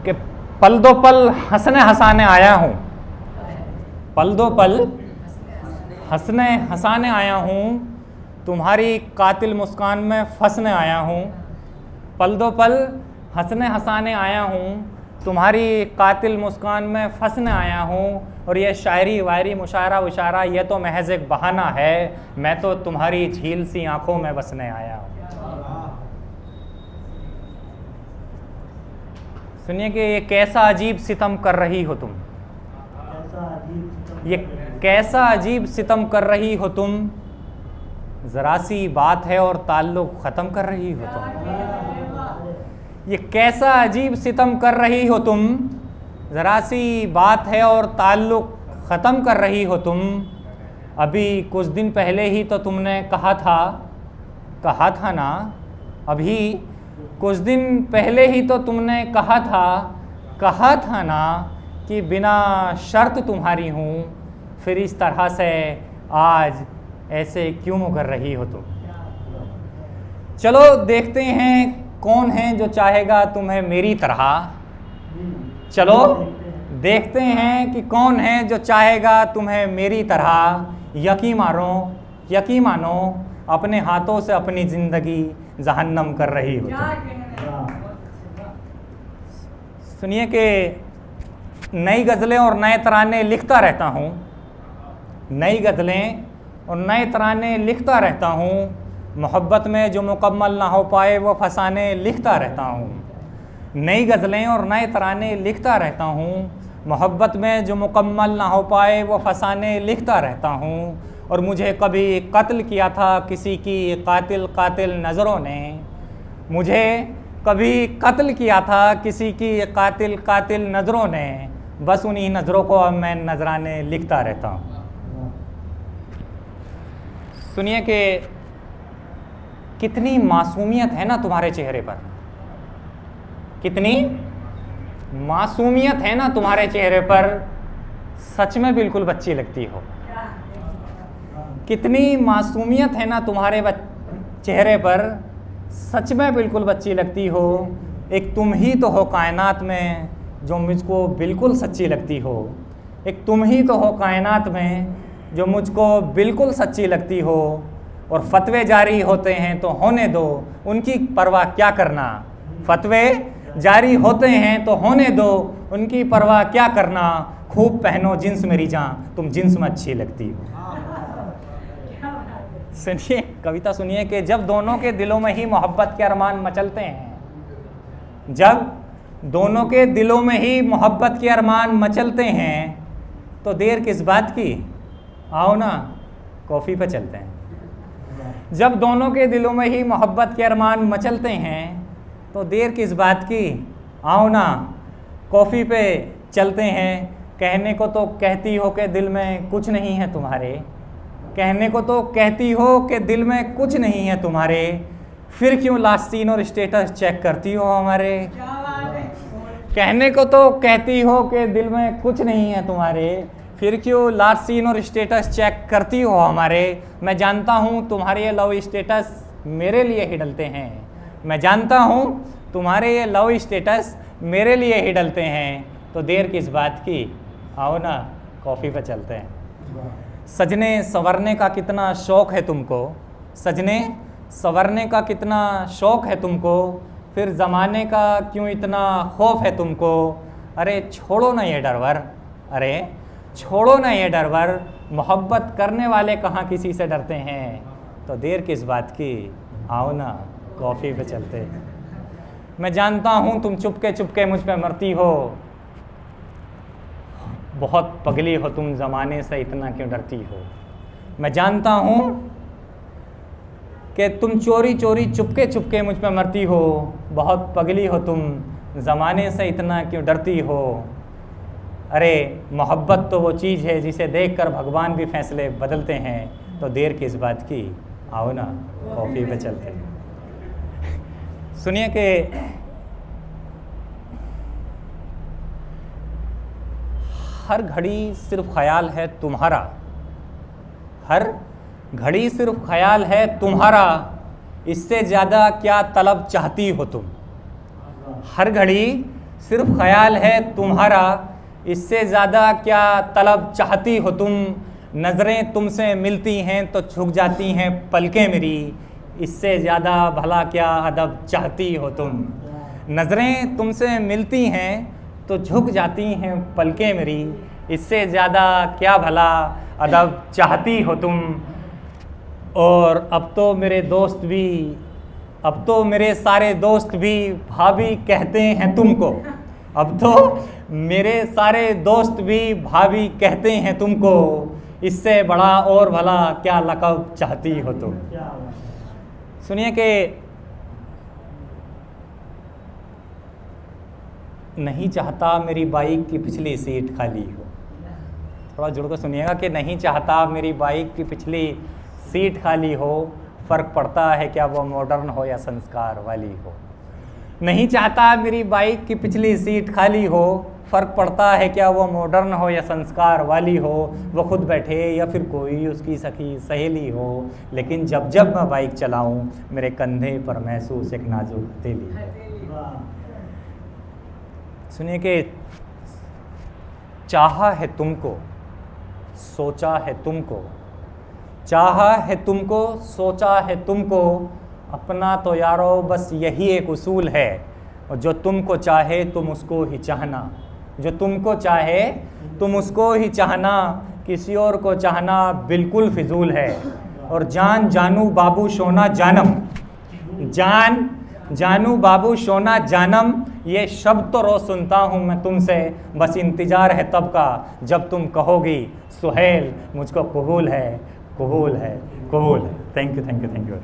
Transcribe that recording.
कि पल दो पल हंसने हंसाने आया हूँ, पल दो पल हंसने हंसाने आया हूँ, तुम्हारी कातिल मुस्कान में फंसने आया हूँ। पल दो पल हंसने हंसाने आया हूँ, तुम्हारी कातिल मुस्कान में फंसने आया हूँ। और ये शायरी वायरी मुशायरा उशारा ये तो महज एक बहाना है, मैं तो तुम्हारी झील सी आंखों में बसने आया हूँ। सुनिए कि ये कैसा अजीब सितम कर रही हो तुम, ये कैसा अजीब सितम कर रही हो तुम, ज़रा सी बात है और ताल्लुक़ ख़त्म कर रही हो तुम। ये कैसा अजीब सितम कर रही हो तुम, ज़रा सी बात है और ताल्लुक़ ख़त्म कर रही हो तुम। अभी कुछ दिन पहले ही तो तुमने कहा था ना, अभी कुछ दिन पहले ही तो तुमने कहा था ना कि बिना शर्त तुम्हारी हूँ, फिर इस तरह से आज ऐसे क्यों कर रही हो तुम। चलो देखते हैं कौन है जो चाहेगा तुम्हें मेरी तरह, चलो देखते हैं कि कौन है जो चाहेगा तुम्हें मेरी तरह। यकीन मानो अपने हाथों से अपनी ज़िंदगी जहन्नम कर रही हो तुम। सुनिए कि नई गज़लें और नए तराने लिखता रहता हूँ, नई गज़लें और नए तराने लिखता रहता हूँ। मोहब्बत में जो मुकम्मल ना हो पाए वो फसाने लिखता रहता हूँ। नई गज़लें और नए तराने लिखता रहता हूँ, मोहब्बत में जो मुकम्मल ना हो पाए वो फसाने लिखता रहता हूँ। और मुझे कभी कत्ल किया था किसी की कातिल नज़रों ने, मुझे कभी कत्ल किया था किसी की कातिल नज़रों ने, बस उन्हीं नज़रों को अब मैं नजराने लिखता रहता हूँ। सुनिए कि कितनी मासूमियत है ना तुम्हारे चेहरे पर, कितनी मासूमियत है ना तुम्हारे चेहरे पर, सच में बिल्कुल बच्ची लगती हो। कितनी मासूमियत है ना तुम्हारे चेहरे पर, सच में बिल्कुल बच्ची लगती हो। एक तुम ही तो हो कायनात में जो मुझको बिल्कुल सच्ची लगती हो, एक तुम ही तो हो कायनात में जो मुझको बिल्कुल सच्ची लगती हो। और फतवे जारी होते हैं तो होने दो, उनकी परवाह क्या करना। फतवे जारी होते हैं तो होने दो, उनकी परवाह क्या करना। खूब पहनो जींस मेरी जान, तुम जींस में अच्छी लगती हो। सुनिए कविता सुनिए कि जब दोनों के दिलों में ही मोहब्बत के अरमान मचलते हैं, जब दोनों के दिलों में ही मोहब्बत के अरमान मचलते हैं, तो देर किस बात की, आओ ना कॉफ़ी पे चलते हैं। जब दोनों के दिलों में ही मोहब्बत के अरमान मचलते हैं, तो देर किस बात की, आओ ना कॉफ़ी पे चलते हैं। कहने को तो कहती हो कि दिल में कुछ नहीं है तुम्हारे, कहने को तो कहती हो कि दिल में कुछ नहीं है तुम्हारे, फिर क्यों लास्ट सीन और स्टेटस चेक करती हो हमारे। कहने को तो कहती हो कि दिल में कुछ नहीं है तुम्हारे, फिर क्यों लास्ट सीन और स्टेटस चेक करती हो हमारे। मैं जानता हूँ तुम्हारे ये लव स्टेटस मेरे लिए ही डलते हैं, मैं जानता हूँ तुम्हारे ये लव स्टेटस मेरे लिए ही डलते हैं। तो देर किस बात की, आओ ना कॉफ़ी पे चलते हैं। सजने संवरने का कितना शौक़ है तुमको, सजने संवरने का कितना शौक़ है तुमको, फिर ज़माने का क्यों इतना खौफ है तुमको। अरे छोड़ो ना ये डरवर, अरे छोड़ो ना ये डरवर, मोहब्बत करने वाले कहाँ किसी से डरते हैं। तो देर किस बात की, आओ ना कॉफ़ी पे चलते हैं। मैं जानता हूँ तुम चुपके चुपके मुझ पे मरती हो, बहुत पगली हो तुम, ज़माने से इतना क्यों डरती हो। मैं जानता हूँ कि तुम चोरी चोरी चुपके चुपके मुझ पे मरती हो, बहुत पगली हो तुम, ज़माने से इतना क्यों डरती हो। अरे मोहब्बत तो वो चीज़ है जिसे देखकर भगवान भी फैसले बदलते हैं। तो देर किस बात की, आओ ना कॉफ़ी पे चलते हैं। सुनिए कि हर घड़ी सिर्फ ख्याल है तुम्हारा, हर घड़ी सिर्फ ख्याल है तुम्हारा, इससे ज़्यादा क्या तलब चाहती हो तुम। हर घड़ी सिर्फ ख्याल है तुम्हारा, इससे ज़्यादा क्या तलब चाहती हो तुम। नज़रें तुमसे मिलती हैं तो झुक जाती हैं पलकें मेरी, इससे ज़्यादा भला क्या अदब चाहती हो तुम। नज़रें तुमसे मिलती हैं तो झुक जाती हैं पलकें मेरी, इससे ज़्यादा क्या भला अदब चाहती हो तुम। और अब तो मेरे सारे दोस्त भी भाभी कहते हैं तुमको। अब तो मेरे सारे दोस्त भी भाभी कहते हैं तुमको, इससे बड़ा और भला क्या लक़ब चाहती हो तुम। सुनिए कि नहीं चाहता मेरी बाइक की पिछली सीट खाली हो। थोड़ा जुड़ कर सुनिएगा कि नहीं चाहता मेरी बाइक की पिछली सीट खाली हो, फ़र्क पड़ता है क्या वो मॉडर्न हो या संस्कार वाली हो। नहीं चाहता मेरी बाइक की पिछली सीट खाली हो, फ़र्क पड़ता है क्या वो मॉडर्न हो या संस्कार वाली हो। वो खुद बैठे या फिर कोई उसकी सखी सहेली हो, लेकिन जब जब मैं बाइक चलाऊं मेरे कंधे पर महसूस एक नाजुक हथेली हो। सुनिए कि चाहा है तुमको, सोचा है तुमको, चाहा है तुमको, सोचा है तुमको, अपना तो यारो बस यही एक उसूल है। और जो तुमको चाहे तुम उसको ही चाहना, जो तुमको चाहे तुम उसको ही चाहना, किसी और को चाहना बिल्कुल फिजूल है। और जान जानू बाबू सोना जानम, जान जानू बाबू सोना जानम, ये शब्द तो रोज़ सुनता हूँ मैं तुमसे, बस इंतज़ार है तब का जब तुम कहोगी सुहेल मुझको कबूल है, कबूल है, कबूल है। Thank you.